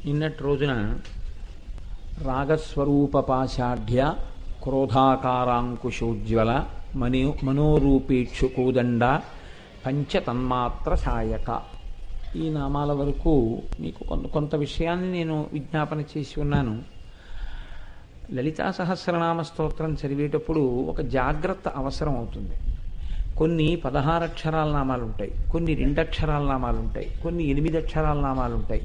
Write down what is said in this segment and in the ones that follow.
నిన్నటి రోజున రాగస్వరూపపాషాఢ్య క్రోధాకారాంకుశోజ్వల మనోరూపేక్షు కోదండ పంచతన్మాత్ర సాయక ఈ నామాల వరకు మీకు కొంత విషయాన్ని నేను విజ్ఞాపన చేసి ఉన్నాను. లలితా సహస్రనామ స్తోత్రం చదివేటప్పుడు ఒక జాగ్రత్త అవసరం అవుతుంది. కొన్ని 16 అక్షరాల నామాలు ఉంటాయి, కొన్ని 2 అక్షరాల నామాలు ఉంటాయి, కొన్ని 8 అక్షరాల నామాలు ఉంటాయి.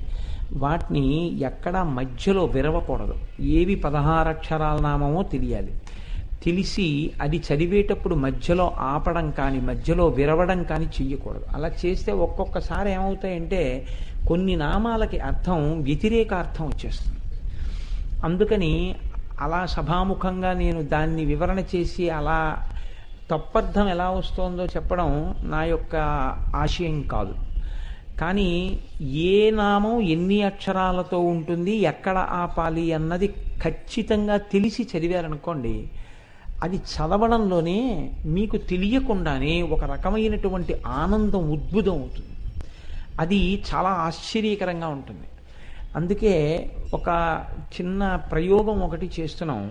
వాటిని ఎక్కడా మధ్యలో విరవకూడదు. ఏవి 16 అక్షరాల నామమో తెలియాలి. తెలిసి అది చదివేటప్పుడు మధ్యలో ఆపడం కానీ మధ్యలో విరవడం కానీ చెయ్యకూడదు. అలా చేస్తే ఒక్కొక్కసారి ఏమవుతాయంటే కొన్ని నామాలకి అర్థం వ్యతిరేక అర్థం వచ్చేస్తుంది. అందుకని అలా సభాముఖంగా నేను దాన్ని వివరణ చేసి అలా తప్పర్థం ఎలా వస్తుందో చెప్పడం నా యొక్క ఆశయం కాదు. కానీ ఏ నామం ఎన్ని అక్షరాలతో ఉంటుంది, ఎక్కడ ఆపాలి అన్నది ఖచ్చితంగా తెలిసి చదివారనుకోండి, అది చదవడంలోనే మీకు తెలియకుండానే ఒక రకమైనటువంటి ఆనందం ఉద్భుతం అవుతుంది. అది చాలా ఆశ్చర్యకరంగా ఉంటుంది. అందుకే ఒక చిన్న ప్రయోగం ఒకటి చేస్తున్నాం.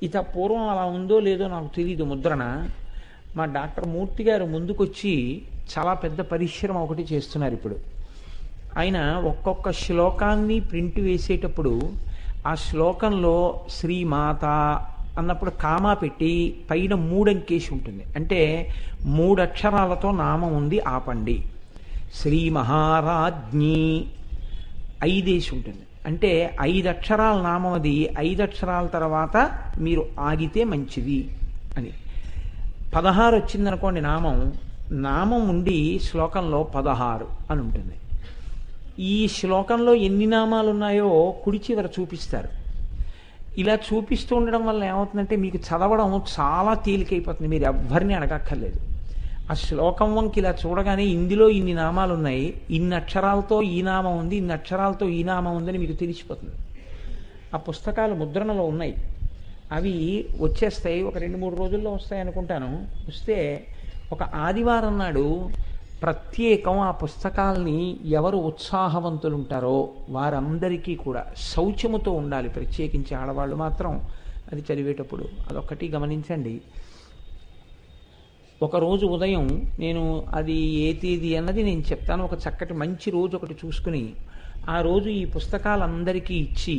ఇత పూర్వం అలా ఉందో లేదో నాకు తెలియదు. ముద్రణ మా డాక్టర్ మూర్తి గారు ముందుకొచ్చి చాలా పెద్ద పరిశ్రమ ఒకటి చేస్తున్నారు ఇప్పుడు. ఆయన ఒక్కొక్క శ్లోకాన్ని ప్రింట్ వేసేటప్పుడు ఆ శ్లోకంలో శ్రీమాత అన్నప్పుడు కామా పెట్టి పైన 3 అంకేసి ఉంటుంది. అంటే 3 అక్షరాలతో నామం ఉంది, ఆపండి. శ్రీ మహారాజ్ఞి 5 ఉంటుంది. అంటే 5 అక్షరాల నామం అది. 5 అక్షరాల తర్వాత మీరు ఆగితే మంచిది అని. 16 వచ్చిందనుకోండి నామం ఉండి శ్లోకంలో 16 అని ఉంటుంది. ఈ శ్లోకంలో ఎన్ని నామాలు ఉన్నాయో కుడి చివర చూపిస్తారు. ఇలా చూపిస్తూ ఉండడం వల్ల ఏమవుతుందంటే మీకు చదవడం చాలా తేలికైపోతుంది. మీరు ఎవ్వరిని అడగక్కర్లేదు. ఆ శ్లోకం వంకి ఇలా చూడగానే ఇందులో ఇన్ని నామాలు ఉన్నాయి, ఇన్ని అక్షరాలతో ఈ నామం ఉంది, ఇన్ని అక్షరాలతో ఈ నామం ఉందని మీకు తెలిసిపోతుంది. ఆ పుస్తకాలు ముద్రణలో ఉన్నాయి. అవి వచ్చేస్తాయి, ఒక 2-3 రోజుల్లో వస్తాయి అనుకుంటాను. వస్తే ఒక ఆదివారం నాడు ప్రత్యేకం ఆ పుస్తకాలని ఎవరు ఉత్సాహవంతులు ఉంటారో వారందరికీ కూడా శౌచముతో ఉండాలి. ప్రత్యేకించి ఆడవాళ్ళు మాత్రం అది చదివేటప్పుడు అదొక్కటి గమనించండి. ఒకరోజు ఉదయం నేను అది ఏ తేదీ అన్నది నేను చెప్తాను. ఒక చక్కటి మంచి రోజు ఒకటి చూసుకుని ఆ రోజు ఈ పుస్తకాలందరికీ ఇచ్చి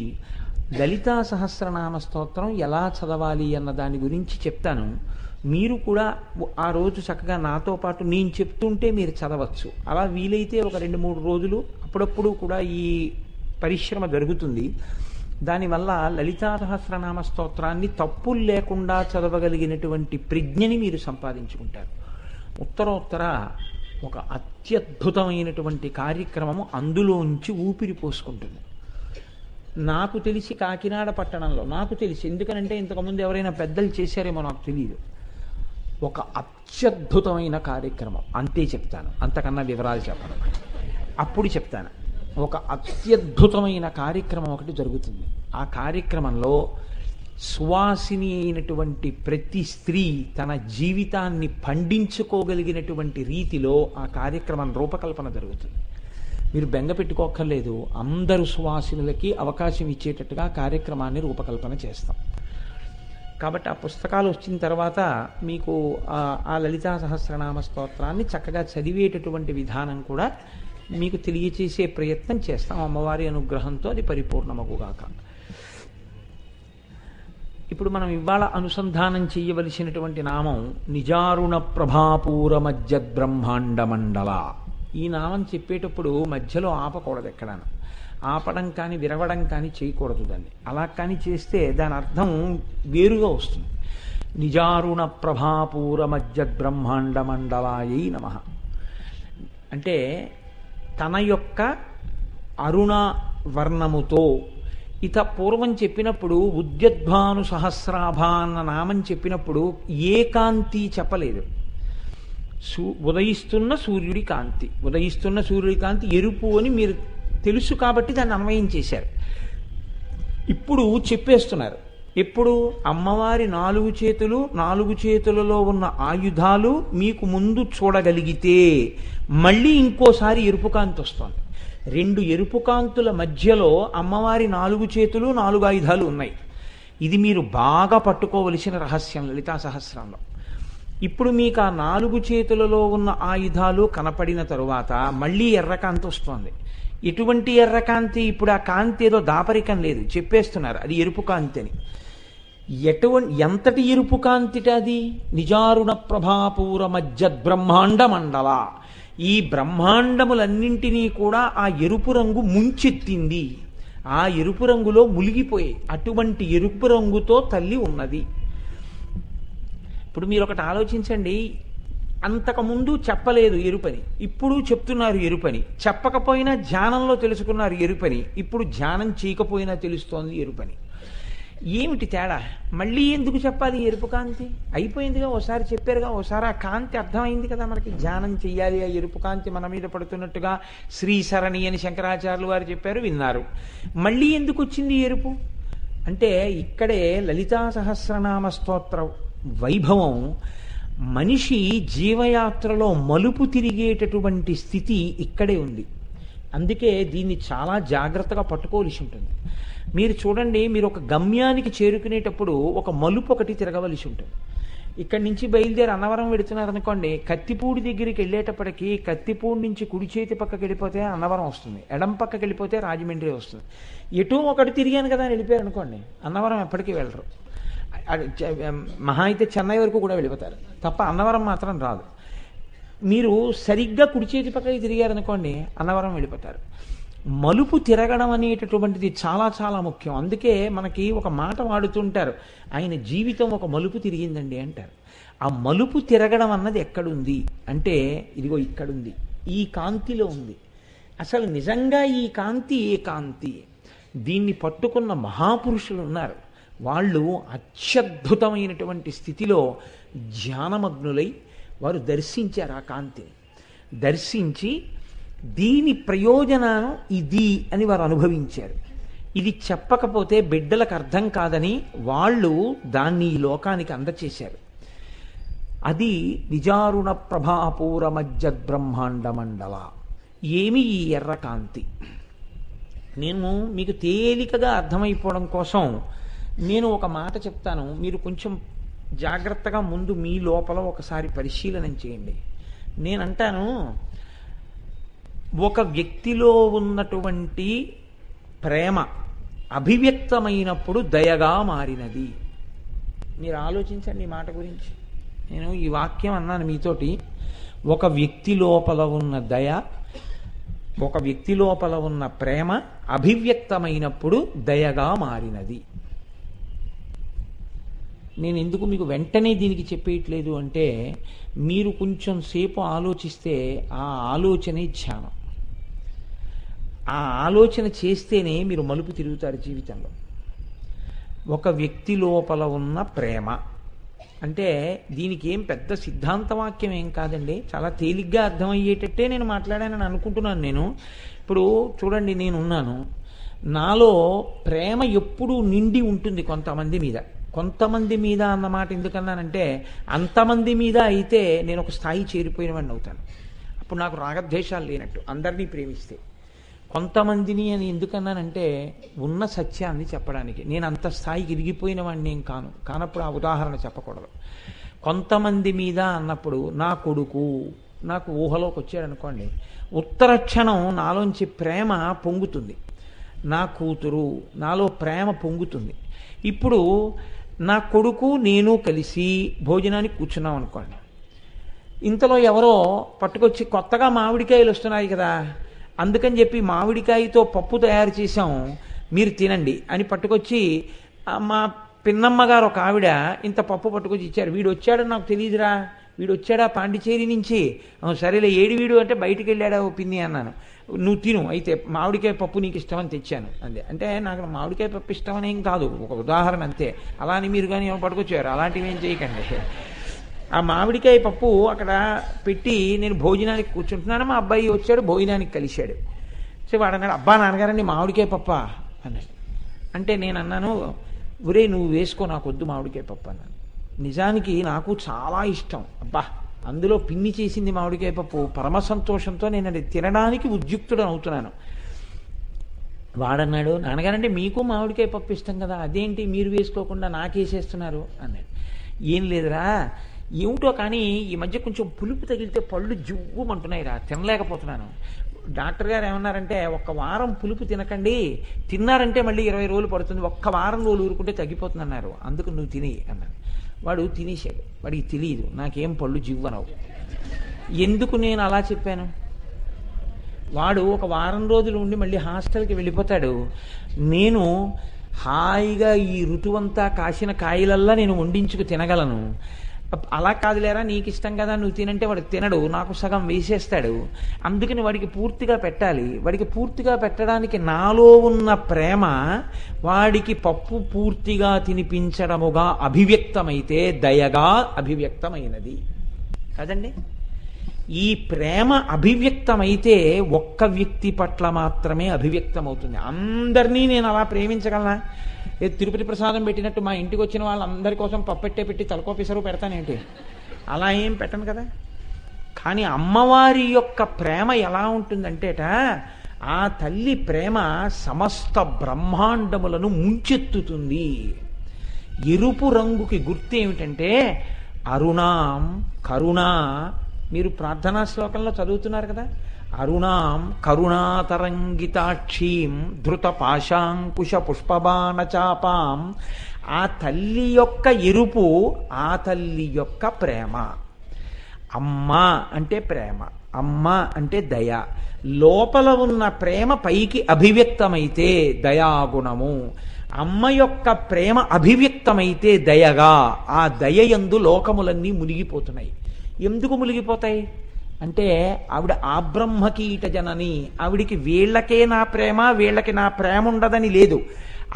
లలితా సహస్రనామ స్తోత్రం ఎలా చదవాలి అన్న దాని గురించి చెప్తాను. మీరు కూడా ఆ రోజు చక్కగా నాతో పాటు నేను చెప్తుంటే మీరు చదవచ్చు. అలా వీలైతే ఒక 2-3 రోజులు అప్పుడప్పుడు కూడా ఈ పరిశ్రమ జరుగుతుంది. దానివల్ల లలితా సహస్రనామ స్తోత్రాన్ని తప్పులు లేకుండా చదవగలిగినటువంటి ప్రజ్ఞని మీరు సంపాదించుకుంటారు. ఉత్తరోత్తర ఒక అత్యద్భుతమైనటువంటి కార్యక్రమము అందులోంచి ఊపిరి పోసుకుంటుంది. నాకు తెలిసి కాకినాడ పట్టణంలో, నాకు తెలిసి ఎందుకనంటే ఇంతకుముందు ఎవరైనా పెద్దలు చేశారేమో నాకు తెలియదు, ఒక అత్యద్భుతమైన కార్యక్రమం. అంతే చెప్తాను, అంతకన్నా వివరాలు చెప్పను. అప్పుడు చెప్తాను. ఒక అత్యద్భుతమైన కార్యక్రమం ఒకటి జరుగుతుంది. ఆ కార్యక్రమంలో సువాసిని అయినటువంటి ప్రతి స్త్రీ తన జీవితాన్ని పండించుకోగలిగినటువంటి రీతిలో ఆ కార్యక్రమం రూపకల్పన జరుగుతుంది. మీరు బెంగ పెట్టుకోక్కర్లేదు. అందరు సువాసినులకి అవకాశం ఇచ్చేటట్టుగా కార్యక్రమాన్ని రూపకల్పన చేస్తాం. కాబట్టి ఆ పుస్తకాలు వచ్చిన తర్వాత మీకు ఆ లలితా సహస్రనామ స్తోత్రాన్ని చక్కగా చదివేటటువంటి విధానం కూడా మీకు తెలియచేసే ప్రయత్నం చేస్తాం. అమ్మవారి అనుగ్రహంతో అది పరిపూర్ణమగుగాక. ఇప్పుడు మనం ఇవాళ అనుసంధానం చేయవలసినటువంటి నామం నిజారుణ ప్రభాపూర మధ్య బ్రహ్మాండ మండల. ఈ నామం చెప్పేటప్పుడు మధ్యలో ఆపకూడదు. ఎక్కడాను ఆపడం కానీ విరవడం కానీ చేయకూడదు. దాన్ని అలా కానీ చేస్తే దాని అర్థం వేరుగా వస్తుంది. నిజారుణ ప్రభాపూర మధ్య బ్రహ్మాండ మండలాయై నమః అంటే తన యొక్క అరుణ వర్ణముతో. ఇత పూర్వం చెప్పినప్పుడు ఉద్యద్భాను సహస్రాభ అన్న నామం చెప్పినప్పుడు ఏ కాంతి చెప్పలేదు. ఉదయిస్తున్న సూర్యుడి కాంతి, ఉదయిస్తున్న సూర్యుడి కాంతి ఎరుపు అని మీరు తెలుసు కాబట్టి దాన్ని అన్వయం చేశారు. ఇప్పుడు చెప్పేస్తున్నారు ఎప్పుడు అమ్మవారి 4 చేతులు, 4 చేతులలో ఉన్న ఆయుధాలు మీకు ముందు చూడగలిగితే మళ్ళీ ఇంకోసారి ఎరుపు కాంతి వస్తుంది. 2 ఎరుపు కాంతుల మధ్యలో అమ్మవారి 4 చేతులు, 4 ఆయుధాలు ఉన్నాయి. ఇది మీరు బాగా పట్టుకోవలసిన రహస్యం లలితా సహస్రంలో. ఇప్పుడు మీకు ఆ 4 చేతులలో ఉన్న ఆయుధాలు కనపడిన తరువాత మళ్ళీ ఎర్రకాంతి వస్తుంది. ఎటువంటి ఎర్రకాంతి? ఇప్పుడు ఆ కాంతి ఏదో దాపరికం లేదు, చెప్పేస్తున్నారు అది ఎరుపు కాంతి అని. ఎంతటి ఎరుపు కాంతిట అది? నిజారుణ ప్రభాపూర మజ్జద్బ్రహ్మాండ మండల. ఈ బ్రహ్మాండములన్నింటినీ కూడా ఆ ఎరుపు రంగు ముంచెత్తింది. ఆ ఎరుపు రంగులో మునిగిపోయి అటువంటి ఎరుపు రంగుతో తల్లి ఉన్నది. ఇప్పుడు మీరు ఒకటి ఆలోచించండి, అంతకుముందు చెప్పలేదు ఎరుపని, ఇప్పుడు చెప్తున్నారు ఎరుపని. చెప్పకపోయినా ధ్యానంలో తెలుసుకున్నారు ఎరుపని, ఇప్పుడు ధ్యానం చేయకపోయినా తెలుస్తోంది ఎరుపని. ఏమిటి తేడా? మళ్ళీ ఎందుకు చెప్పాలి ఎరుపు కాంతి? అయిపోయిందిగా, ఓసారి చెప్పారుగా, ఓసారి ఆ కాంతి అర్థమైంది కదా మనకి. ధ్యానం చెయ్యాలి, ఆ ఎరుపు కాంతి మన మీద పడుతున్నట్టుగా శ్రీసరణి అని శంకరాచార్యులు వారు చెప్పారు, విన్నారు. మళ్ళీ ఎందుకు వచ్చింది ఎరుపు అంటే ఇక్కడే లలితా సహస్రనామ స్తోత్ర వైభవం. మనిషి జీవయాత్రలో మలుపు తిరిగేటటువంటి స్థితి ఇక్కడే ఉంది. అందుకే దీన్ని చాలా జాగ్రత్తగా పట్టుకోవలసి ఉంటుంది. మీరు చూడండి, మీరు ఒక గమ్యానికి చేరుకునేటప్పుడు ఒక మలుపు ఒకటి తిరగవలసి ఉంటుంది. ఇక్కడి నుంచి బయలుదేరి అన్నవరం వెడుతున్నారనుకోండి, కత్తిపూడి దగ్గరికి వెళ్ళేటప్పటికి కత్తిపూడి నుంచి కుడి చేతి పక్కకి వెళ్ళిపోతే అన్నవరం వస్తుంది, ఎడం పక్కకి వెళ్ళిపోతే రాజమండ్రి వస్తుంది. ఎటూ ఒకటి తిరిగాను కదా అని వెళ్ళిపోయారు అనుకోండి, అన్నవరం ఎప్పటికీ వెళ్ళరు. మహా అయితే చెన్నై వరకు కూడా వెళ్ళిపోతారు తప్ప అన్నవరం మాత్రం రాదు. మీరు సరిగ్గా కుడి చేతి పక్కకి తిరిగారనుకోండి, అన్నవరం వెళ్ళిపోతారు. మలుపు తిరగడం అనేటటువంటిది చాలా చాలా ముఖ్యం. అందుకే మనకి ఒక మాట వాడుతుంటారు, ఆయన జీవితం ఒక మలుపు తిరిగిందండి అంటారు. ఆ మలుపు తిరగడం అన్నది ఎక్కడుంది అంటే ఇదిగో ఇక్కడుంది, ఈ కాంతిలో ఉంది. అసలు నిజంగా ఈ కాంతి ఏ కాంతి? దీన్ని పట్టుకున్న మహాపురుషులు ఉన్నారు. వాళ్ళు అత్యద్భుతమైనటువంటి స్థితిలో ధ్యానమగ్నులై వారు దర్శించారు ఆ కాంతిని. దర్శించి దీని ప్రయోజనం ఇది అని వారు అనుభవించారు. ఇది చెప్పకపోతే బిడ్డలకు అర్థం కాదని వాళ్ళు దాన్ని ఈ లోకానికి అందచేశారు. అది నిజారుణ ప్రభాపూర మజ్జద్బ్రహ్మాండ మండల. ఏమి ఈ ఎర్రకాంతి? నేను మీకు తేలికగా అర్థమైపోవడం కోసం నేను ఒక మాట చెప్తాను, మీరు కొంచెం జాగ్రత్తగా ముందు మీ లోపల ఒకసారి పరిశీలన చేయండి. నేనంటాను, ఒక వ్యక్తిలో ఉన్నటువంటి ప్రేమ అభివ్యక్తమైనప్పుడు దయగా మారినది. మీరు ఆలోచించండి ఈ మాట గురించి. నేను ఈ వాక్యం అన్నాను మీతోటి. ఒక వ్యక్తి లోపల ఉన్న దయ, ఒక వ్యక్తి లోపల ఉన్న ప్రేమ అభివ్యక్తమైనప్పుడు దయగా మారినది. నేను ఎందుకు మీకు వెంటనే దీనికి చెప్పేయట్లేదు అంటే, మీరు కొంచెం సేపు ఆలోచిస్తే ఆ ఆలోచనే ధ్యానం. ఆ ఆలోచన చేస్తేనే మీరు మలుపు తిరుగుతారు జీవితంలో. ఒక వ్యక్తి లోపల ఉన్న ప్రేమ అంటే దీనికి ఏం పెద్ద సిద్ధాంత వాక్యం ఏం కాదండి, చాలా తేలిగ్గా అర్థమయ్యేటట్టే నేను మాట్లాడానని అనుకుంటున్నాను. నేను ఇప్పుడు చూడండి, నేనున్నాను, నాలో ప్రేమ ఎప్పుడూ నిండి ఉంటుంది కొంతమంది మీద. కొంతమంది మీద అన్నమాట ఎందుకన్నానంటే, అంతమంది మీద అయితే నేను ఒక స్థాయి చేరిపోయిన వాడిని అవుతాను. అప్పుడు నాకు రాగద్వేషాలు లేనట్టు, అందరినీ ప్రేమిస్తే. కొంతమందిని అని ఎందుకన్నానంటే ఉన్న సత్యాన్ని చెప్పడానికి. నేను అంత స్థాయికి ఎదిగిపోయిన వాడిని ఏం కానప్పుడు ఆ ఉదాహరణ చెప్పకూడదు. కొంతమంది మీద అన్నప్పుడు నా కొడుకు నాకు ఊహలోకి వచ్చాడు అనుకోండి, ఉత్తర క్షణం నాలోంచి ప్రేమ పొంగుతుంది. నా కూతురు నాలో ప్రేమ పొంగుతుంది. ఇప్పుడు నా కొడుకు నేను కలిసి భోజనానికి కూర్చున్నాం అనుకోండి, ఇంతలో ఎవరో పట్టుకొచ్చి కొత్తగా మామిడికాయలు వస్తున్నాయి కదా, అందుకని చెప్పి మామిడికాయతో పప్పు తయారు చేసాం, మీరు తినండి అని పట్టుకొచ్చి మా పిన్నమ్మ గారు ఒక ఆవిడ ఇంత పప్పు పట్టుకొచ్చి ఇచ్చారు. వీడు వచ్చాడని నాకు తెలియదురా, వీడు వచ్చాడా పాండిచేరి నుంచి, సరేలే ఏడు వీడు అంటే బయటికి వెళ్ళాడా ఓ పిన్ని అన్నాను. నువ్వు తిను అయితే, మామిడికాయ పప్పు నీకు ఇష్టమని తెచ్చాను అంతే. అంటే నాకు మామిడికాయ పప్పు ఇష్టమని ఏం కాదు, ఒక ఉదాహరణ అంతే. అలా అని మీరు కానీ ఏమో పట్టుకొచ్చారు, అలాంటివి ఏం చేయకండి. ఆ మామిడికాయ పప్పు అక్కడ పెట్టి నేను భోజనానికి కూర్చుంటున్నాను, మా అబ్బాయి వచ్చాడు, భోజనానికి కలిశాడు. సో వాడు అన్నాడు, అబ్బా నాన్నగారండి మామిడికాయ పప్ప అన్నాడు. అంటే నేను అన్నాను, ఒరే నువ్వు వేసుకో నాకొద్దు మామిడికాయ పప్పు అన్నాను. నిజానికి నాకు చాలా ఇష్టం. అబ్బా అందులో పిన్ని చేసింది మామిడికాయ పప్పు, పరమ సంతోషంతో నేను అది తినడానికి ఉద్యుక్తుడు అవుతున్నాను. వాడన్నాడు, నాన్నగారంటే మీకు మామిడికాయ పప్పు ఇష్టం కదా, అదేంటి మీరు వేసుకోకుండా నాకేసేస్తున్నారు అన్నాడు. ఏం లేదురా, ఏమిటో కానీ ఈ మధ్య కొంచెం పులుపు తగిలితే పళ్ళు జువ్వుమంటున్నాయిరా, తినలేకపోతున్నాను. డాక్టర్ గారు ఏమన్నారంటే ఒక్క వారం పులుపు తినకండి, తిన్నారంటే మళ్ళీ 20 రోజులు పడుతుంది, ఒక్క వారం రోజులు ఊరుకుంటే తగ్గిపోతుంది అన్నారు. అందుకు నువ్వు తిని అన్నాడు. వాడు తినేసాడు. వాడికి తెలియదు నాకేం పళ్ళు జివ్వనవు. ఎందుకు నేను అలా చెప్పాను? వాడు ఒక వారం రోజులు ఉండి మళ్ళీ హాస్టల్కి వెళ్ళిపోతాడు. నేను హాయిగా ఈ ఋతువంతా కాసిన కాయలల్లా నేను వండించుకు తినగలను. అలా కాదులేరా నీకు ఇష్టం కదా నువ్వు తినంటే వాడు తినడు, నాకు సగం వేసేస్తాడు. అందుకని వాడికి పూర్తిగా పెట్టాలి. వాడికి పూర్తిగా పెట్టడానికి నాలో ఉన్న ప్రేమ వాడికి పప్పు పూర్తిగా తినిపించడముగా అభివ్యక్తమైతే దయగా అభివ్యక్తమైనది కదండి. ఈ ప్రేమ అభివ్యక్తమైతే ఒక్క వ్యక్తి పట్ల మాత్రమే అభివ్యక్తమవుతుంది. అందరినీ నేను అలా ప్రేమించగలనా? తిరుపతి ప్రసాదం పెట్టినట్టు మా ఇంటికి వచ్చిన వాళ్ళందరి కోసం పప్పెట్టే పెట్టి తలకోపిసరు పెడతానేంటి? అలా ఏం పెట్టను కదా. కానీ అమ్మవారి యొక్క ప్రేమ ఎలా ఉంటుందంటేట, ఆ తల్లి ప్రేమ సమస్త బ్రహ్మాండములను ముంచెత్తుతుంది. ఎరుపు రంగుకి గుర్తు ఏమిటంటే అరుణాం కరుణా. మీరు ప్రార్థనా శ్లోకంలో చదువుతున్నారు కదా, అరుణాం కరుణాతరంగితాక్షీం ధృత పాశాంకుశ పుష్పబాణ చాపాం. ఆ తల్లి యొక్క ఎరుపు ఆ తల్లి యొక్క ప్రేమ. అమ్మ అంటే ప్రేమ, అమ్మ అంటే దయ. లోపల ఉన్న ప్రేమ పైకి అభివ్యక్తమైతే దయాగుణము. అమ్మ యొక్క ప్రేమ అభివ్యక్తమైతే దయగా. ఆ దయయందు లోకములన్నీ మునిగిపోతున్నాయి. ఎందుకు మునిగిపోతాయి అంటే ఆవిడ ఆబ్రహ్మకీట జనని. ఆవిడికి వీళ్ళకే నా ప్రేమ వీళ్ళకి నా ప్రేమ ఉండదని లేదు,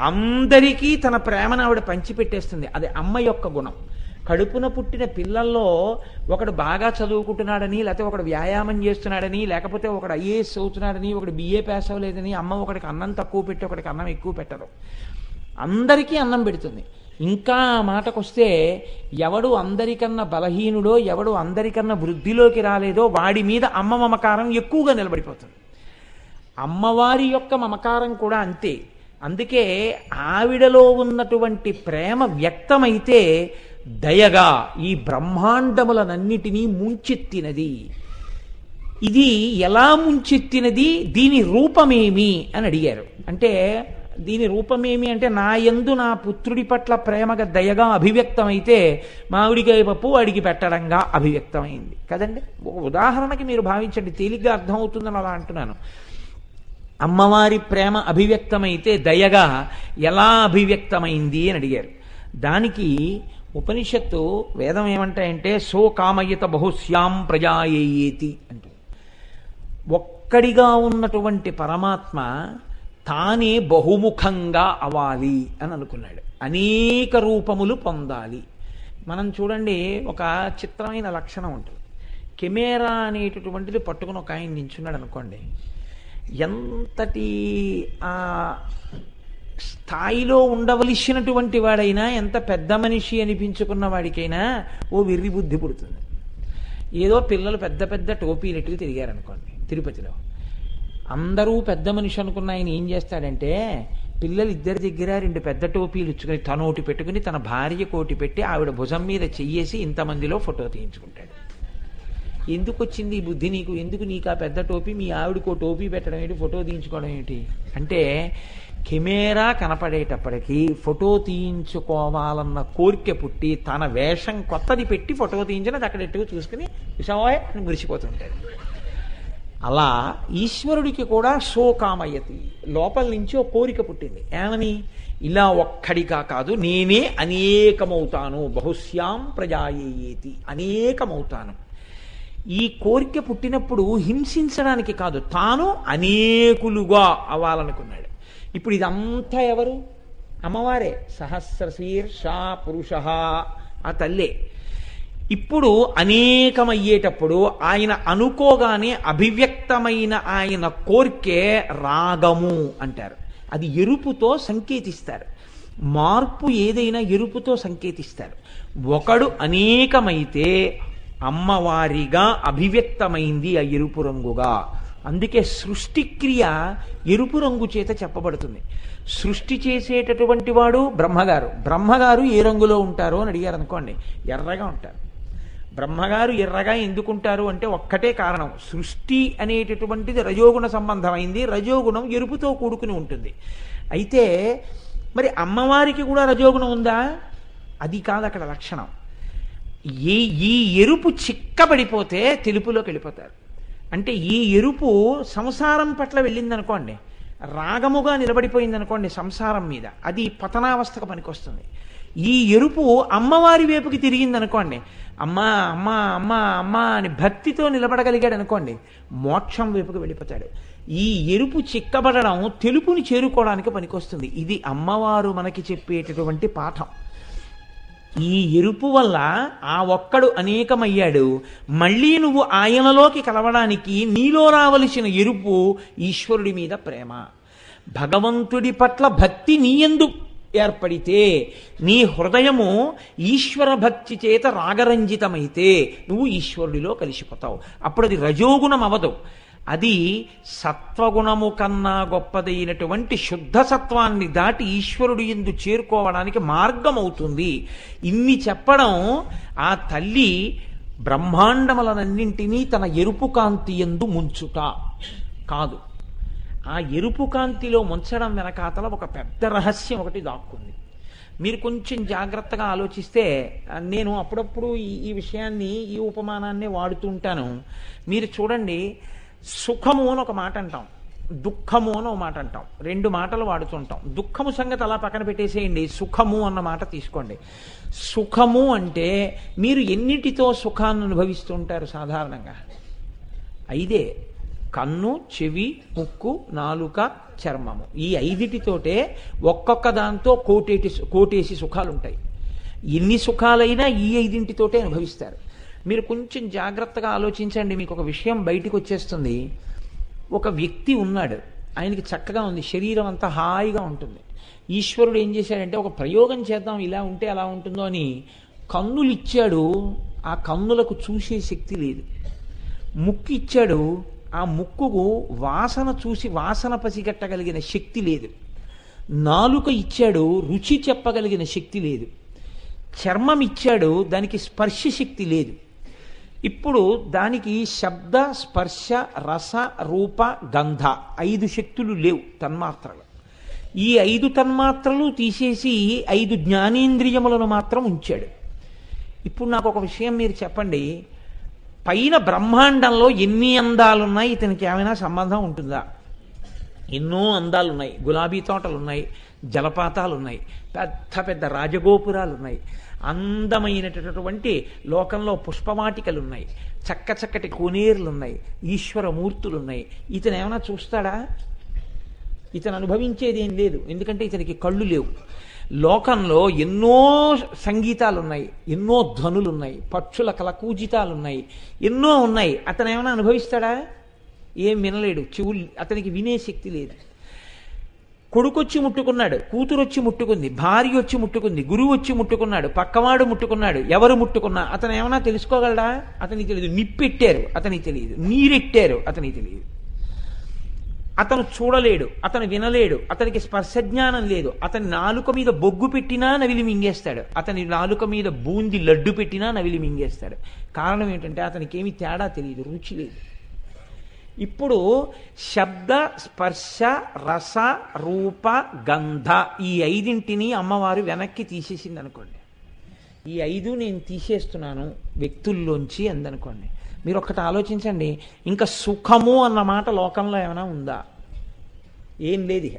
అందరికీ తన ప్రేమను ఆవిడ పంచిపెట్టేస్తుంది. అది అమ్మ యొక్క గుణం. కడుపున పుట్టిన పిల్లల్లో ఒకడు బాగా చదువుకుంటున్నాడని, లేకపోతే ఒకడు వ్యాయామం చేస్తున్నాడని, లేకపోతే ఒకడు ఐఏఎస్ అవుతున్నాడని, ఒకడు బిఏ పాస్ అవ్వలేదని అమ్మ ఒకడికి అన్నం తక్కువ పెట్టి ఒకడికి అన్నం ఎక్కువ పెట్టరు. అందరికీ అన్నం పెడుతుంది. ఇంకా ఆ మాటకొస్తే ఎవడు అందరికన్నా బలహీనుడో, ఎవడు అందరికన్నా వృద్ధిలోకి రాలేదో వాడి మీద అమ్మ మమకారం ఎక్కువగా నిలబడిపోతుంది. అమ్మవారి యొక్క మమకారం కూడా అంతే. అందుకే ఆవిడలో ఉన్నటువంటి ప్రేమ వ్యక్తమైతే దయగా ఈ బ్రహ్మాండములనన్నిటినీ ముంచెత్తినది. ఇది ఎలా ముంచెత్తినది, దీని రూపమేమి అని అడిగారు. అంటే దీని రూపమేమి అంటే నా యందు నా పుత్రుడి పట్ల ప్రేమగా దయగా అభివ్యక్తమైతే మామిడికాయ పప్పు వాడికి పెట్టడంగా అభివ్యక్తమైంది కదండి. ఒక ఉదాహరణకి మీరు భావించండి, తేలిగ్గా అర్థమవుతుందని అలా అంటున్నాను. అమ్మవారి ప్రేమ అభివ్యక్తమైతే దయగా ఎలా అభివ్యక్తమైంది అని అడిగారు. దానికి ఉపనిషత్తు వేదం ఏమంటాయంటే సో కామయత బహుశ్యాం ప్రజాయేయేతి అంటే, ఒక్కడిగా ఉన్నటువంటి పరమాత్మ తానే బహుముఖంగా అవ్వాలి అని అనుకున్నాడు. అనేక రూపములు పొందాలి. మనం చూడండి, ఒక చిత్రమైన లక్షణం ఉంటుంది. కెమెరా అనేటటువంటిది పట్టుకుని ఒక ఆయన నించున్నాడు అనుకోండి, ఎంతటి ఆ స్థాయిలో ఉండవలసినటువంటి వాడైనా, ఎంత పెద్ద మనిషి అనిపించుకున్న వాడికైనా ఓ వెర్రి బుద్ధి పుడుతుంది. ఏదో పిల్లలు పెద్ద పెద్ద టోపీలు ఎట్టుకు తిరిగారనుకోండి తిరుపతిలో, అందరూ పెద్ద మనిషి అనుకున్న ఆయన ఏం చేస్తాడంటే పిల్లలు ఇద్దరి దగ్గర 2 పెద్ద టోపీలు ఇచ్చుకొని తనోటి పెట్టుకుని తన భార్య కోటి పెట్టి ఆవిడ భుజం మీద చెయ్యేసి ఇంతమందిలో ఫోటో తీయించుకుంటాడు. ఎందుకు వచ్చింది ఈ బుద్ధి నీకు? ఎందుకు నీకు ఆ పెద్ద టోపీ, మీ ఆవిడకో టోపీ పెట్టడం ఏంటి, ఫోటో తీయించుకోవడం ఏంటి అంటే, కెమెరా కనపడేటప్పటికీ ఫోటో తీయించుకోవాలన్న కోరిక పుట్టి తన వేషం కొత్తది పెట్టి ఫోటో తీయించినది అక్కడ ఎట్టుకు చూసుకుని విషమోయ్ అని మురిసిపోతుంటాడు. అలా ఈశ్వరుడికి కూడా శోకామయతి, లోపల నుంచి ఒక కోరిక పుట్టింది. ఏమని? ఇలా ఒక్కడిగా కాదు, నేనే అనేకమవుతాను, బహుశ్యాం ప్రజాయేయేతి, అనేకమవుతాను. ఈ కోరిక పుట్టినప్పుడు హింసించడానికి కాదు, తాను అనేకులుగా అవ్వాలనుకున్నాడు. ఇప్పుడు ఇదంతా ఎవరు? అమ్మవారే. సహస్రశీర్ష పురుష ఆ తల్లే. ఇప్పుడు అనేకమయ్యేటప్పుడు ఆయన అనుకోగానే అభివ్యక్తమైన ఆయన కోరికే రాగము అంటారు. అది ఎరుపుతో సంకేతిస్తారు. మార్పు ఏదైనా ఎరుపుతో సంకేతిస్తారు. ఒకడు అనేకమైతే అమ్మవారిగా అభివ్యక్తమైంది ఆ ఎరుపు రంగుగా. అందుకే సృష్టిక్రియ ఎరుపు రంగు చేత చెప్పబడుతుంది. సృష్టి చేసేటటువంటి వాడు బ్రహ్మగారు. బ్రహ్మగారు ఏ రంగులో ఉంటారో అని అడిగారు అనుకోండి, ఎర్రగా ఉంటారు. బ్రహ్మగారు ఎర్రగా ఎందుకుంటారు అంటే ఒక్కటే కారణం, సృష్టి అనేటటువంటిది రజోగుణ సంబంధమైంది, రజోగుణం ఎరుపుతో కూడుకుని ఉంటుంది. అయితే మరి అమ్మవారికి కూడా రజోగుణం ఉందా? అది కాదు అక్కడ లక్షణం. ఈ ఎరుపు చిక్కబడిపోతే తెలుపులోకి వెళ్ళిపోతారు. అంటే ఈ ఎరుపు సంసారం పట్ల వెళ్ళిందనుకోండి, రాగముగా నిలబడిపోయిందనుకోండి సంసారం మీద, అది పతనావస్థకు పనికొస్తుంది. ఈ ఎరుపు అమ్మవారి వైపుకి తిరిగిందనుకోండి, అమ్మా అమ్మా అమ్మా అమ్మా అని భక్తితో నిలబడగలిగాడు అనుకోండి, మోక్షం వైపుకి వెళ్ళిపోతాడు. ఈ ఎరుపు చిక్కబడడం తెలుపుని చేరుకోవడానికి పనికొస్తుంది. ఇది అమ్మవారు మనకి చెప్పేటటువంటి పాఠం. ఈ ఎరుపు వల్ల ఆ ఒక్కడు అనేకమయ్యాడు. మళ్ళీ నువ్వు ఆయనలోకి కలవడానికి నీలో రావలసిన ఎరుపు ఈశ్వరుడి మీద ప్రేమ. భగవంతుడి పట్ల భక్తి నీయందు ఏర్పడితే, నీ హృదయము ఈశ్వర భక్తి చేత రాగరంజితమైతే నువ్వు ఈశ్వరుడిలో కలిసిపోతావు. అప్పుడు అది రజోగుణం అవదు, అది సత్వగుణము కన్నా గొప్పదైనటువంటి శుద్ధ సత్వాన్ని దాటి ఈశ్వరుడు యందు చేరుకోవడానికి మార్గం అవుతుంది. ఇన్ని చెప్పడం ఆ తల్లి బ్రహ్మాండములనన్నింటినీ తన ఎరుపు కాంతి యందు ముంచుట కాదు. ఆ ఎరుపు కాంతిలో ముంచడం వెనకాతల ఒక పెద్ద రహస్యం ఒకటి దాక్కుంది. మీరు కొంచెం జాగ్రత్తగా ఆలోచిస్తే, నేను అప్పుడప్పుడు ఈ విషయాన్ని, ఈ ఉపమానాన్ని వాడుతూ ఉంటాను. మీరు చూడండి, సుఖము అని ఒక మాట అంటాం, దుఃఖము అని ఒక మాట అంటాం, రెండు మాటలు వాడుతుంటాం. దుఃఖము సంగతి అలా పక్కన పెట్టేసేయండి, సుఖము అన్న మాట తీసుకోండి. సుఖము అంటే మీరు ఎన్నిటితో సుఖాన్ని అనుభవిస్తుంటారు సాధారణంగా? ఐదే: కన్ను, చెవి, ముక్కు, నాలుక, చర్మము. ఈ ఐదిటితోటే ఒక్కొక్క దాంతో కోటేసి సుఖాలు ఉంటాయి. ఎన్ని సుఖాలైనా ఈ ఐదింటితోటే అనుభవిస్తారు. మీరు కొంచెం జాగ్రత్తగా ఆలోచించండి, మీకు ఒక విషయం బయటికి వచ్చేస్తుంది. ఒక వ్యక్తి ఉన్నాడు, ఆయనకి చక్కగా ఉంది, శరీరం అంతా హాయిగా ఉంటుంది. ఈశ్వరుడు ఏం చేశాడంటే, ఒక ప్రయోగం చేద్దాం, ఇలా ఉంటే అలా ఉంటుందో అని కన్నులు ఇచ్చాడు. ఆ కన్నులకు చూసే శక్తి లేదు. ముక్కు ఇచ్చాడు, ఆ ముక్కుకు వాసన చూసి వాసన పసిగట్టగలిగిన శక్తి లేదు. నాలుక ఇచ్చాడు, రుచి చెప్పగలిగిన శక్తి లేదు. చర్మం ఇచ్చాడు, దానికి స్పర్శ శక్తి లేదు. ఇప్పుడు దానికి శబ్ద, స్పర్శ, రస, రూప, గంధ 5 శక్తులు లేవు, తన్మాత్రలు. ఈ 5 తన్మాత్రలు తీసేసి 5 జ్ఞానేంద్రియములను మాత్రం ఉంచాడు. ఇప్పుడు నాకు ఒక విషయం మీరు చెప్పండి, పైన బ్రహ్మాండంలో ఎన్ని అందాలున్నాయి, ఇతనికి ఏమైనా సంబంధం ఉంటుందా? ఎన్నో అందాలున్నాయి, గులాబీ తోటలున్నాయి, జలపాతాలున్నాయి, పెద్ద పెద్ద రాజగోపురాలు ఉన్నాయి, అందమైనటువంటి లోకంలో పుష్పవాటికలున్నాయి, చక్క చక్కటి కోనేరులున్నాయి, ఈశ్వరమూర్తులున్నాయి. ఇతను ఏమైనా చూస్తాడా? ఇతను అనుభవించేది ఏం లేదు, ఎందుకంటే ఇతనికి కళ్ళు లేవు. లోకంలో ఎన్నో సంగీతాలున్నాయి, ఎన్నో ధ్వనులున్నాయి, పక్షుల కలకూజితాలున్నాయి, ఎన్నో ఉన్నాయి. అతను ఏమైనా అనుభవిస్తాడా? ఏం వినలేడు, చెవులు, అతనికి వినే శక్తి లేదు. కొడుకొచ్చి ముట్టుకున్నాడు, కూతురు వచ్చి ముట్టుకుంది, భార్య వచ్చి ముట్టుకుంది, గురువు వచ్చి ముట్టుకున్నాడు, పక్కవాడు ముట్టుకున్నాడు, ఎవరు ముట్టుకున్నా అతను ఏమైనా తెలుసుకోగలడా? అతనికి తెలియదు. నిప్పెట్టారు, అతనికి తెలియదు. నీరెట్టారు, అతనికి తెలియదు. అతను చూడలేడు, అతను వినలేడు, అతనికి స్పర్శజ్ఞానం లేదు. అతని నాలుక మీద బొగ్గు పెట్టినా నవిలి మింగేస్తాడు, అతని నాలుక మీద బూంది లడ్డు పెట్టినా నవిలి మింగేస్తాడు. కారణం ఏంటంటే అతనికి ఏమి తేడా తెలియదు, రుచి లేదు. ఇప్పుడు శబ్ద, స్పర్శ, రస, రూప, గంధ ఈ 5 అమ్మవారు వెనక్కి తీసేసింది అనుకోండి. ఈ 5 నేను తీసేస్తున్నాను వ్యక్తుల్లోంచి అందనుకోండి. మీరు ఒక్కటి ఆలోచించండి, ఇంకా సుఖము అన్న మాట లోకంలో ఏమైనా ఉందా? ఏం లేదు. ఇక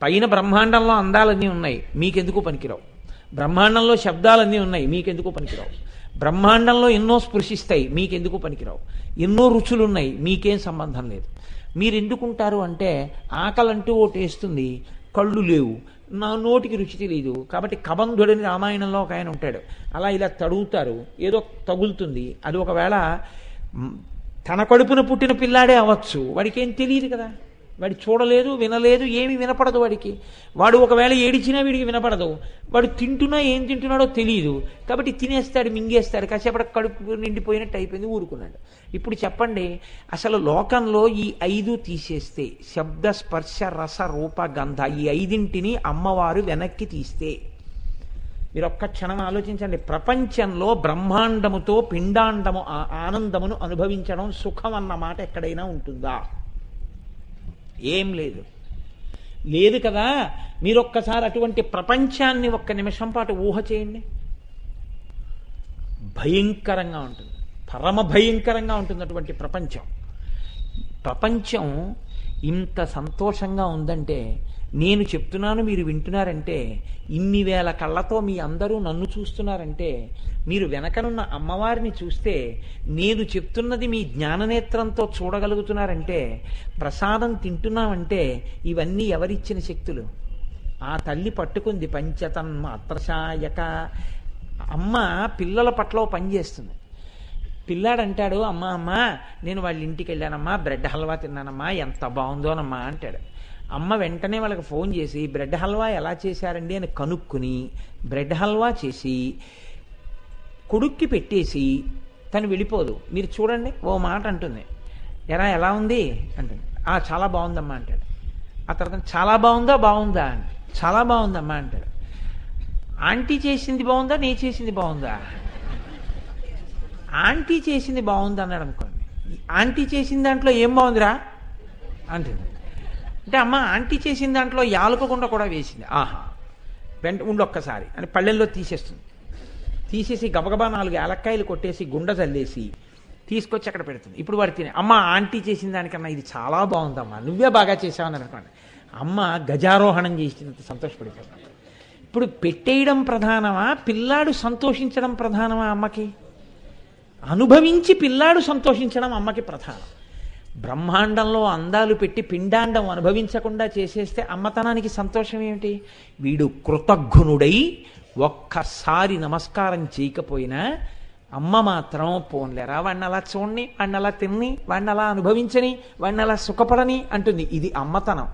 పైన బ్రహ్మాండంలో అందాలన్నీ ఉన్నాయి, మీకెందుకు పనికిరావు. బ్రహ్మాండంలో శబ్దాలన్నీ ఉన్నాయి, మీకెందుకు పనికిరావు. బ్రహ్మాండంలో ఎన్నో స్పృశిస్తాయి, మీకెందుకు పనికిరావు. ఎన్నో రుచులున్నాయి, మీకేం సంబంధం లేదు. మీరు ఎందుకుంటారు అంటే, ఆకలంటూ ఒకటి వేస్తుంది, కళ్ళు లేవు, నా నోటికి రుచి తెలియదు. కాబట్టి కబంధుడని రామాయణంలో ఒక ఆయన ఉంటాడు, అలా ఇలా తడుగుతారు, ఏదో తగులుతుంది. అది ఒకవేళ తన కడుపున పుట్టిన పిల్లాడే అవ్వచ్చు, వాడికి ఏం తెలియదు కదా. వాడు చూడలేదు, వినలేదు, ఏమి వినపడదు వాడికి. వాడు ఒకవేళ ఏడిచినా వీడికి వినపడదు. వాడు తింటున్నా ఏం తింటున్నాడో తెలియదు. కాబట్టి తినేస్తాడు, మింగేస్తాడు, కాసేపటి కడుపు నిండిపోయినట్టు అయిపోయింది, ఊరుకున్నాడు. ఇప్పుడు చెప్పండి, అసలు లోకంలో ఈ 5 తీసేస్తే, శబ్ద స్పర్శ రస రూప గంధ, ఈ 5ంటిని అమ్మవారు వెనక్కి తీస్తే, మీరు ఒక్క క్షణం ఆలోచించండి. ప్రపంచంలో బ్రహ్మాండముతో పిండాండము ఆనందమును అనుభవించడం సుఖం అన్న మాట ఎక్కడైనా ఉంటుందా? ఏం లేదు, లేదు కదా. మీరొక్కసారి అటువంటి ప్రపంచాన్ని ఒక్క నిమిషం పాటు ఊహ చేయండి. భయంకరంగా ఉంటుంది, పరమ భయంకరంగా ఉంటుంది అటువంటి ప్రపంచం. ప్రపంచం ఇంత సంతోషంగా ఉందంటే, నేను చెప్తున్నాను మీరు వింటున్నారంటే, ఇన్ని వేల కళ్ళతో మీ అందరూ నన్ను చూస్తున్నారంటే, మీరు వెనకనున్న అమ్మవారిని చూస్తే, నేను చెప్తున్నది మీ జ్ఞాననేత్రంతో చూడగలుగుతున్నారంటే, ప్రసాదం తింటున్నామంటే, ఇవన్నీ ఎవరిచ్చిన శక్తులు? ఆ తల్లి పట్టుకుంది. పంచతన్మాత్రశాయక. అమ్మ పిల్లల పట్ల పనిచేస్తుంది. పిల్లాడు అంటాడు, అమ్మ నేను వాళ్ళ ఇంటికి వెళ్ళానమ్మా, బ్రెడ్ హల్వా తిన్నానమ్మా, ఎంత బాగుందోనమ్మా అంటాడు. అమ్మ వెంటనే వాళ్ళకి ఫోన్ చేసి బ్రెడ్ హల్వా ఎలా చేశారండి అని కనుక్కుని బ్రెడ్ హల్వా చేసి కొడుక్కి పెట్టేసి తను వెళ్ళిపోదు. మీరు చూడండి, ఓ మాట అంటుంది, ఎలా ఉంది అంటుంది. చాలా బాగుందమ్మా అంటాడు. ఆ తర్వాత చాలా బాగుందా అంటే, చాలా బాగుందమ్మా అంటాడు. ఆంటీ చేసింది బాగుందా, నే చేసింది బాగుందా? ఆంటీ చేసింది బాగుంది అన్నాడు అనుకోండి. ఆంటీ చేసిన దాంట్లో ఏం బాగుందిరా అంటుంది. అంటే అమ్మ ఆంటీ చేసిన దాంట్లో యాలకకుండా కూడా వేసింది. వెంట ఉండొక్కసారి అని పళ్ళెల్లో తీసేస్తుంది. తీసేసి గబగబా 4 యాలక్కాయలు కొట్టేసి గుండ జల్లేసి తీసుకొచ్చి అక్కడ పెడుతుంది. ఇప్పుడు వాడు తినే, అమ్మ ఆంటీ చేసిన దానికన్నా ఇది చాలా బాగుందమ్మా, నువ్వే బాగా చేసావని అనుకోండి. అమ్మ గజారోహణం చేసినంత సంతోషపడిపోతుంది. ఇప్పుడు పెట్టేయడం ప్రధానమా, పిల్లాడు సంతోషించడం ప్రధానమా? అమ్మకి అనుభవించి పిల్లాడు సంతోషించడం అమ్మకి ప్రధానం. బ్రహ్మాండంలో అందాలు పెట్టి పిండాండం అనుభవించకుండా చేసేస్తే అమ్మతనానికి సంతోషం ఏమిటి? వీడు కృతజ్ఞుడై ఒక్కసారి నమస్కారం చేయకపోయినా అమ్మ మాత్రం పోన్లేరా, వాడిని అలా చూడని, వాడిని అలా తిని, వాడిని అలా అనుభవించని, వాడిని అలా సుఖపడని అంటుంది. ఇది అమ్మతనం.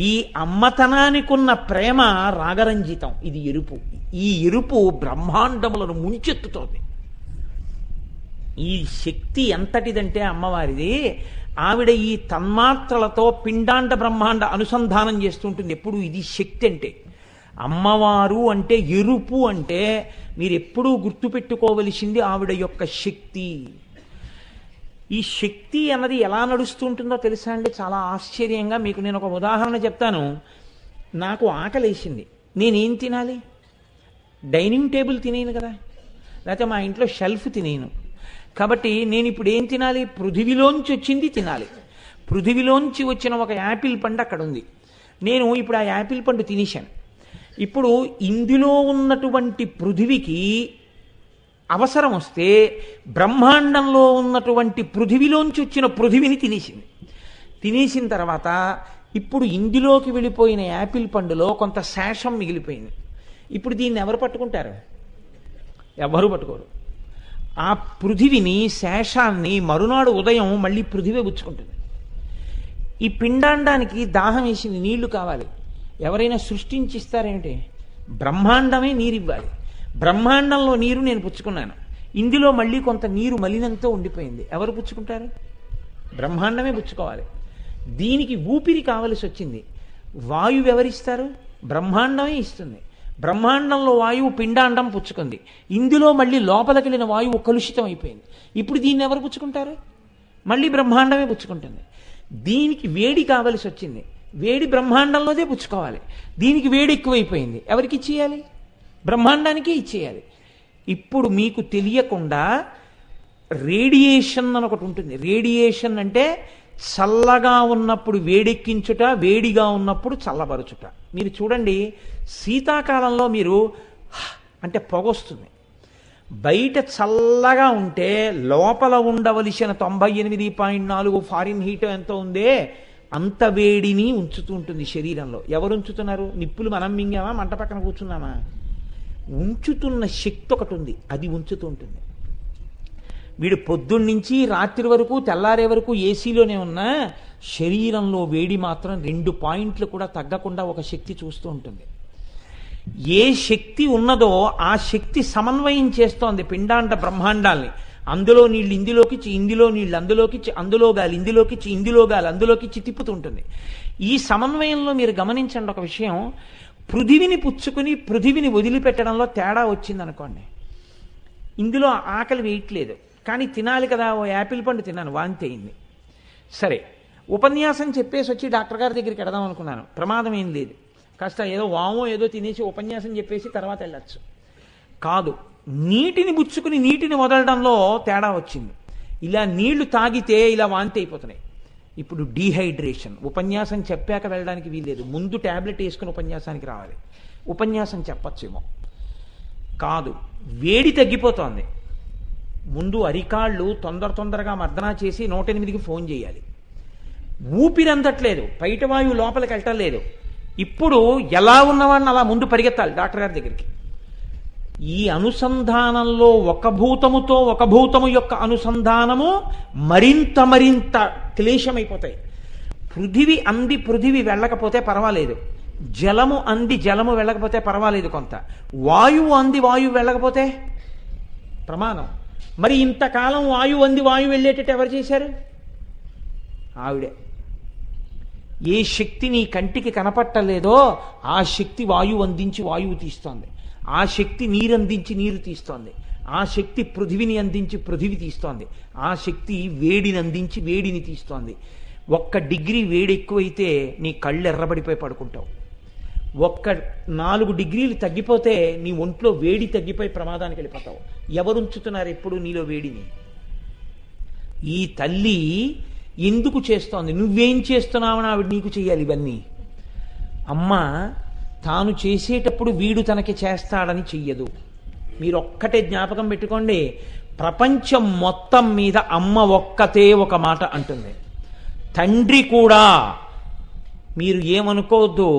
ఈ అమ్మతనానికి ఉన్న ప్రేమ రాగరంజితం. ఇది ఎరుపు. ఈ ఎరుపు బ్రహ్మాండములను ముంచెత్తుతోంది. ఈ శక్తి ఎంతటిదంటే అమ్మవారిది, ఆవిడ ఈ తన్మాత్రలతో పిండాండ బ్రహ్మాండ అనుసంధానం చేస్తుంటుంది ఎప్పుడు. ఇది శక్తి అంటే. అమ్మవారు అంటే ఎరుపు అంటే మీరు ఎప్పుడూ గుర్తుపెట్టుకోవలసింది ఆవిడ యొక్క శక్తి. ఈ శక్తి అన్నది ఎలా నడుస్తూ ఉంటుందో తెలుసా అండి? చాలా ఆశ్చర్యంగా మీకు నేను ఒక ఉదాహరణ చెప్తాను. నాకు ఆకలేసింది, నేనేం తినాలి? డైనింగ్ టేబుల్ తినేను కదా, లేకపోతే మా ఇంట్లో షెల్ఫ్ తినేను. కాబట్టి నేను ఇప్పుడు ఏం తినాలి? పృథివిలోంచి వచ్చింది తినాలి. పృథివిలోంచి వచ్చిన ఒక యాపిల్ పండు అక్కడ ఉంది. నేను ఇప్పుడు ఆ యాపిల్ పండు తినేశాను. ఇప్పుడు ఇందులో ఉన్నటువంటి పృథివికి అవసరం వస్తే బ్రహ్మాండంలో ఉన్నటువంటి పృథివిలోంచి వచ్చిన పృథివిని తినేసింది. తినేసిన తర్వాత ఇప్పుడు ఇందులోకి వెళ్ళిపోయిన యాపిల్ పండులో కొంత శేషం మిగిలిపోయింది. ఇప్పుడు దీన్ని ఎవరు పట్టుకుంటారు? ఎవరు పట్టుకోరు. ఆ పృథివిని, శేషాన్ని మరునాడు ఉదయం మళ్ళీ పృథివే పుచ్చుకుంటుంది. ఈ పిండాండానికి దాహం వేసింది, నీళ్లు కావాలి. ఎవరైనా సృష్టించిస్తారేమిటి? బ్రహ్మాండమే నీరివ్వాలి. బ్రహ్మాండంలో నీరు నేను పుచ్చుకున్నాను, ఇందులో మళ్ళీ కొంత నీరు మలినంతో ఉండిపోయింది. ఎవరు పుచ్చుకుంటారు? బ్రహ్మాండమే పుచ్చుకోవాలి. దీనికి ఊపిరి కావలసి వచ్చింది. వాయువు ఎవరిస్తారు? బ్రహ్మాండమే ఇస్తుంది. బ్రహ్మాండంలో వాయువు పిండాండం పుచ్చుకుంది, ఇందులో మళ్ళీ లోపలికి వెళ్ళిన వాయువు కలుషితం అయిపోయింది. ఇప్పుడు దీన్ని ఎవరు పుచ్చుకుంటారు? మళ్ళీ బ్రహ్మాండమే పుచ్చుకుంటుంది. దీనికి వేడి కావలసి వచ్చింది, వేడి బ్రహ్మాండంలోదే పుచ్చుకోవాలి. దీనికి వేడి ఎక్కువైపోయింది, ఎవరికి ఇచ్చేయాలి? బ్రహ్మాండానికే ఇచ్చేయాలి. ఇప్పుడు మీకు తెలియకుండా రేడియేషన్ అని ఒకటి ఉంటుంది. రేడియేషన్ అంటే చల్లగా ఉన్నప్పుడు వేడెక్కించుట, వేడిగా ఉన్నప్పుడు చల్లబరుచుట. మీరు చూడండి, శీతాకాలంలో మీరు అంటే పొగొస్తుంది. బయట చల్లగా ఉంటే లోపల ఉండవలసిన 98.4 ఫారిన్ హీట్ ఎంతో ఉందే అంత వేడిని ఉంచుతూ ఉంటుంది శరీరంలో. ఎవరు ఉంచుతున్నారు? నిప్పులు మనం మింగామా, మంట పక్కన కూర్చున్నామా? ఉంచుతున్న శక్తి ఒకటి ఉంది, అది ఉంచుతూ ఉంటుంది. వీడు పొద్దున్నుంచి రాత్రి వరకు, తెల్లారే వరకు ఏసీలోనే ఉన్నా శరీరంలో వేడి మాత్రం 2 పాయింట్లు కూడా తగ్గకుండా ఒక శక్తి చూస్తూ ఉంటుంది. ఏ శక్తి ఉన్నదో ఆ శక్తి సమన్వయం చేస్తోంది పిండాండ బ్రహ్మాండాల్ని. అందులో నీళ్ళు ఇందులోకి ఇందులో నీళ్ళు అందులోకి అందులో గాలి ఇందులోకి ఇందులో గాలి అందులోకి తిప్పుతుంటుంది. ఈ సమన్వయంలో మీరు గమనించండి ఒక విషయం, పృథివిని పుచ్చుకుని పృథివిని వదిలిపెట్టడంలో తేడా వచ్చిందనుకోండి, ఇందులో ఆకలి వేయట్లేదు కానీ తినాలి కదా, ఓ యాపిల్ పండు తిన్నాను వాంతి అయింది. సరే, ఉపన్యాసం చెప్పేసి వచ్చి డాక్టర్ గారి దగ్గరికి వెడదాం అనుకున్నాను, ప్రమాదం ఏం లేదు, కాస్త ఏదో వామో ఏదో తినేసి ఉపన్యాసం చెప్పేసి తర్వాత వెళ్ళచ్చు. కాదు, నీటిని పుచ్చుకుని నీటిని వదలడంలో తేడా వచ్చింది. ఇలా నీళ్లు తాగితే ఇలా వాంతి అయిపోతున్నాయి. ఇప్పుడు డీహైడ్రేషన్, ఉపన్యాసం చెప్పాక వెళ్ళడానికి వీల్లేదు, ముందు ట్యాబ్లెట్ వేసుకుని ఉపన్యాసానికి రావాలి, ఉపన్యాసం చెప్పచ్చేమో. కాదు, వేడి తగ్గిపోతోంది, ముందు అరికాళ్ళు తొందరగా మర్దనా చేసి 108కి ఫోన్ చేయాలి. ఊపిరందట్లేదు, బయట వాయువు లోపలికి వెళ్ళలేదు, ఇప్పుడు ఎలా ఉన్నవాడిని అలా ముందు పరిగెత్తాలి డాక్టర్ గారి దగ్గరికి. ఈ అనుసంధానంలో ఒక భూతముతో ఒక భూతము యొక్క అనుసంధానము మరింత క్లేశమైపోతాయి. పృథివి అంది పృథివి వెళ్ళకపోతే పర్వాలేదు, జలము అంది జలము వెళ్ళకపోతే పర్వాలేదు కొంత, వాయువు అంది వాయువు వెళ్ళకపోతే ప్రమాదం. మరి ఇంతకాలం వాయువు అంది వాయువు వెళ్ళేటట్టు ఎవరు చేశారు? ఆవిడే. ఏ శక్తి నీ కంటికి కనపట్టలేదో ఆ శక్తి వాయువు అందించి వాయువు తీస్తోంది, ఆ శక్తి నీరు అందించి నీరు తీస్తోంది, ఆ శక్తి పృథివిని అందించి పృథివి తీస్తోంది, ఆ శక్తి వేడిని అందించి వేడిని తీస్తోంది. 1 డిగ్రీ వేడి ఎక్కువైతే నీ కళ్ళు ఎర్రబడిపోయి పడుకుంటావు, 4 డిగ్రీలు తగ్గిపోతే నీ ఒంట్లో వేడి తగ్గిపోయి ప్రమాదానికి వెళ్ళిపోతావు. ఎవరుంచుతున్నారు ఎప్పుడు నీలో వేడిని? ఈ తల్లి ఎందుకు చేస్తోంది? నువ్వేం చేస్తున్నావని ఆవిడ నీకు చెయ్యాలి ఇవన్నీ. అమ్మ తాను చేసేటప్పుడు వీడు తనకి చేస్తాడని చెయ్యదు. మీరు ఒక్కటే జ్ఞాపకం పెట్టుకోండి, ప్రపంచం మొత్తం మీద అమ్మ ఒక్కతే ఒక మాట అంటుంది. తండ్రి కూడా, మీరు ఏమనుకోవద్దు,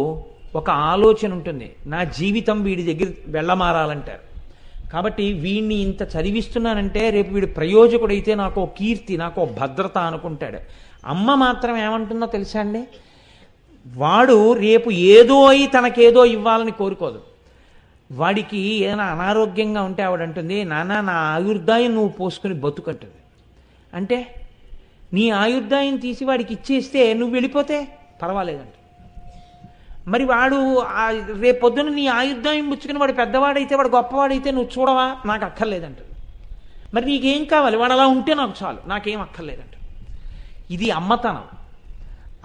ఒక ఆలోచన ఉంటుంది, నా జీవితం వీడి దగ్గర వెళ్ళమారాలంటారు. కాబట్టి వీడిని ఇంత చదివిస్తున్నానంటే రేపు వీడు ప్రయోజకుడైతే నాకు కీర్తి, నాకు భద్రత అనుకుంటాడు. అమ్మ మాత్రం ఏమంటుందో తెలుసా అండి, వాడు రేపు ఏదో అయి తనకేదో ఇవ్వాలని కోరుకోదు. వాడికి ఏదైనా అనారోగ్యంగా ఉంటే ఆవిడంటుంది, నాన్న నా ఆయుర్దాయం నువ్వు పోసుకుని బతుకంటుంది. అంటే నీ ఆయుర్దాయం తీసి వాడికి ఇచ్చేస్తే నువ్వు వెళ్ళిపోతే పర్వాలేదంట. మరి వాడు రేపొద్దున నీ ఆయుర్దాయం పుచ్చుకుని వాడు పెద్దవాడైతే వాడు గొప్పవాడైతే నువ్వు చూడవా? నాకు అక్కర్లేదంట. మరి నీకేం కావాలి? వాడు అలా ఉంటే నాకు చాలు, నాకేం అక్కర్లేదంట. ఇది అమ్మతనం.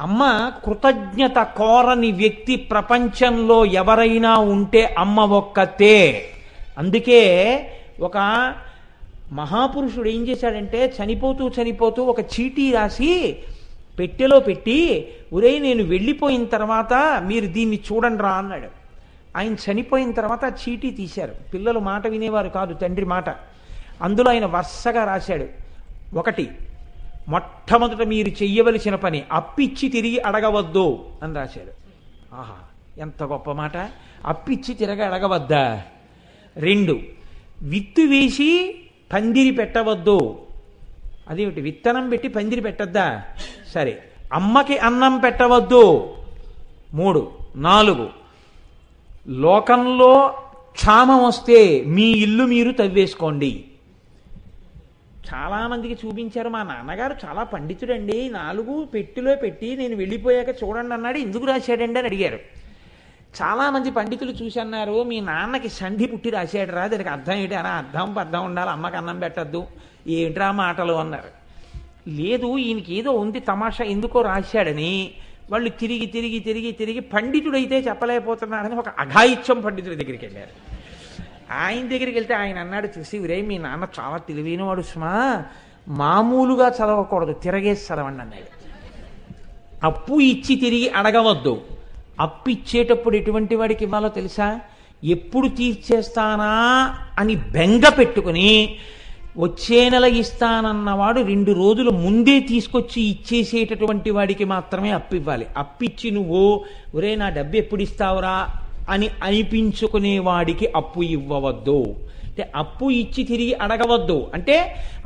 అమ్మ కృతజ్ఞత కోరని వ్యక్తి ప్రపంచంలో ఎవరైనా ఉంటే అమ్మ ఒక్కతే. అందుకే ఒక మహాపురుషుడు ఏం చేశాడంటే, చనిపోతూ ఒక చీటీ రాసి పెట్టెలో పెట్టి, ఒరే నేను వెళ్ళిపోయిన తర్వాత మీరు దీన్ని చూడండి రా అన్నాడు. ఆయన చనిపోయిన తర్వాత చీటీ తీశారు. పిల్లలు మాట వినేవారు కాదు, తండ్రి మాట. అందులో ఆయన వరుసగా రాశాడు, 1, మొట్టమొదట మీరు చెయ్యవలసిన పని అప్పిచ్చి తిరిగి అడగవద్దు అని రాశాడు. ఆహా, ఎంత గొప్ప మాట! అప్పిచ్చి తిరిగి అడగవద్దా? 2, విత్తు వేసి పందిరి పెట్టవద్దు. అదేమిటి, విత్తనం పెట్టి పందిరి పెట్టద్దా? సరే. అమ్మకి అన్నం పెట్టవద్దు. 3, 4, లోకంలో క్షామం వస్తే మీ ఇల్లు మీరు తవ్వేసుకోండి. చాలామందికి చూపించారు, మా నాన్నగారు చాలా పండితుడండి, 4 పెట్టిలో పెట్టి నేను వెళ్ళిపోయాక చూడండి అన్నాడు, ఎందుకు రాశాడండి అని అడిగారు. చాలామంది పండితులు చూసి అన్నారు, మీ నాన్నకి సంధి పుట్టి రాశాడు రా, దానికి అర్థం ఏంటి అని. అర్థం ఉండాలి, అమ్మకి అన్నం పెట్టద్దు, ఏంట్రా మాటలు అన్నారు. లేదు, ఈయనకి ఏదో ఉంది తమాషా, ఎందుకో రాశాడని వాళ్ళు తిరిగి పండితుడైతే చెప్పలేకపోతున్నాడని ఒక అఘాయిత్యం పండితుడి దగ్గరికి వెళ్ళారు. ఆయన దగ్గరికి వెళ్తే ఆయన అన్నాడు చూసి, ఒరే మీ నాన్న చాలా తెలివైనవాడు సుమా, మామూలుగా చదవకూడదు, తిరగేసి చదవండి అన్నాడు. అప్పు ఇచ్చి తిరిగి అడగవద్దు. అప్పు ఇచ్చేటప్పుడు ఎటువంటి వాడికి ఇవ్వాలో తెలుసా? ఎప్పుడు తీర్చేస్తానా అని బెంగ పెట్టుకుని వచ్చే నెల ఇస్తానన్నవాడు 2 రోజుల ముందే తీసుకొచ్చి ఇచ్చేసేటటువంటి వాడికి మాత్రమే అప్పు ఇవ్వాలి. అప్పిచ్చి నువ్వు ఒరే నా డబ్బు ఎప్పుడు ఇస్తావురా అని అనిపించుకునే వాడికి అప్పు ఇవ్వవద్దు. అంటే అప్పు ఇచ్చి తిరిగి అడగవద్దు అంటే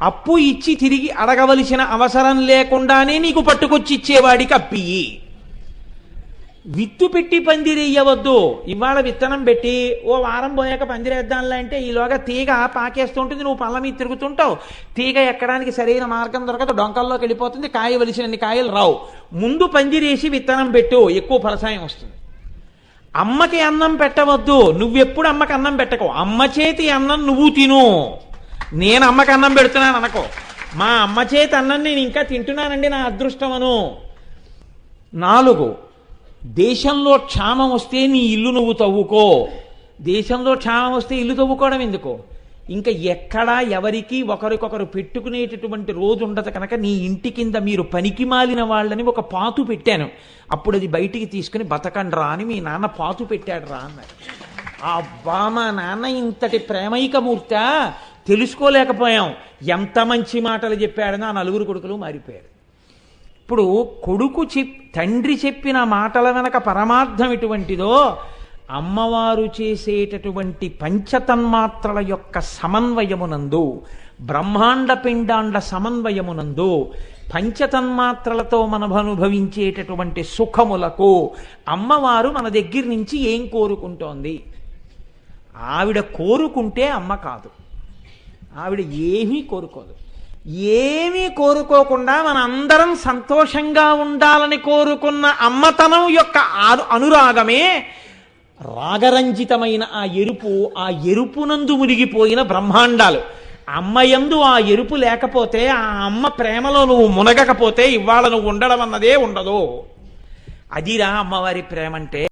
అప్పు ఇచ్చి తిరిగి అడగవలసిన అవసరం లేకుండానే నీకు పట్టుకొచ్చి ఇచ్చేవాడికి అప్పియ్యి. విత్తు పెట్టి పందిరేయవద్దు. ఇవాళ విత్తనం పెట్టి ఓ వారం పోయాక పందిరేద్దాంలే అంటే ఈలోగా తీగ పాకేస్తుంటుంది, నువ్వు పళ్ళ మీద తిరుగుతుంటావు, తీగ ఎక్కడానికి సరైన మార్గం దొరకదు, డొంకల్లోకి వెళ్ళిపోతుంది, కాయ వలిసినన్ని కాయలు రావు. ముందు పందిరేసి విత్తనం పెట్టు, ఎక్కువ ఫలసాయం వస్తుంది. అమ్మకి అన్నం పెట్టవద్దు. నువ్వెప్పుడు అమ్మకి అన్నం పెట్టకు. అమ్మ చేతి అన్నం నువ్వు తిను. నేను అమ్మకి అన్నం పెడుతున్నాను అనుకో. మా అమ్మ చేతి అన్నం నేను ఇంకా తింటున్నానండి, నా అదృష్టమను. 4, దేశంలో క్షామం వస్తే నీ ఇల్లు నువ్వు తవ్వుకో. దేశంలో క్షామం వస్తే ఇల్లు తవ్వుకోవడం ఎందుకో? ఇంకా ఎక్కడా ఎవరికి ఒకరికొకరు పెట్టుకునేటటువంటి రోజు ఉండదు కనుక నీ ఇంటి కింద మీరు పనికి మాలిన వాళ్ళని ఒక పాతు పెట్టాను, అప్పుడు అది బయటికి తీసుకుని బతకండి రా అని మీ నాన్న పాతు పెట్టాడు రా అన్నారు. అబ్బా, మా నాన్న ఇంతటి ప్రేమైకమూర్త తెలుసుకోలేకపోయాం. ఎంత మంచి మాటలు చెప్పాడని ఆ 4 కొడుకులు మారిపోయారు. ఇప్పుడు తండ్రి చెప్పిన మాటల వెనక పరమార్థం ఎటువంటిదో, అమ్మవారు చేసేటటువంటి పంచతన్మాత్రల యొక్క సమన్వయమునందు, బ్రహ్మాండ పిండాండ సమన్వయమునందు, పంచతన్మాత్రలతో మనం అనుభవించేటటువంటి సుఖములకు అమ్మవారు మన దగ్గర నుంచి ఏం కోరుకుంటోంది? ఆవిడ కోరుకుంటే అమ్మ కాదు. ఆవిడ ఏమీ కోరుకోదు. ఏమీ కోరుకోకుండా మన అందరం సంతోషంగా ఉండాలని కోరుకున్న అమ్మతనం యొక్క అనురాగమే రాగరంజితమైన ఆ ఎరుపునందు మునిగిపోయిన బ్రహ్మాండాలు. అమ్మయందు ఆ ఎరుపు లేకపోతే, ఆ అమ్మ ప్రేమలో నువ్వు మునగకపోతే ఇవాళ నువ్వు ఉండడం అన్నదే ఉండదు. అదిరా అమ్మవారి ప్రేమంటే.